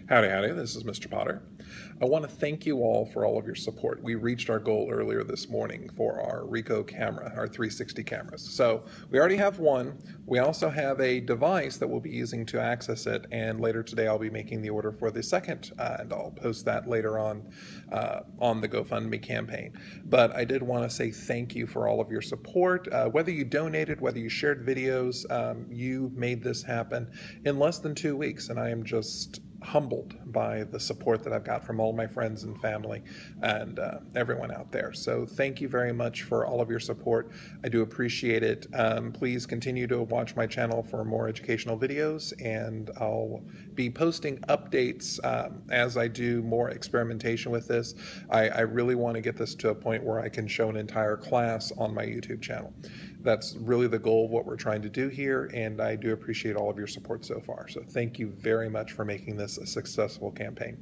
Howdy, howdy, this is Mr. Potter. I want to thank you all for all of your support. We reached our goal earlier this morning for our Ricoh camera, our 360 cameras. So we already have one. We also have a device that we'll be using to access it, and later today I'll be making the order for the second, and I'll post that later on the GoFundMe campaign. But I did want to say thank you for all of your support. Whether you donated, whether you shared videos, you made this happen in less than 2 weeks, and I am just humbled by the support that I've got from all my friends and family and everyone out there. So thank you very much for all of your support. I do appreciate it. Please continue to watch my channel for more educational videos, and I'll be posting updates as I do more experimentation with this. I really want to get this to a point where I can show an entire class on my YouTube channel. That's really the goal of what we're trying to do here, and I do appreciate all of your support so far. So thank you very much for making this a successful campaign.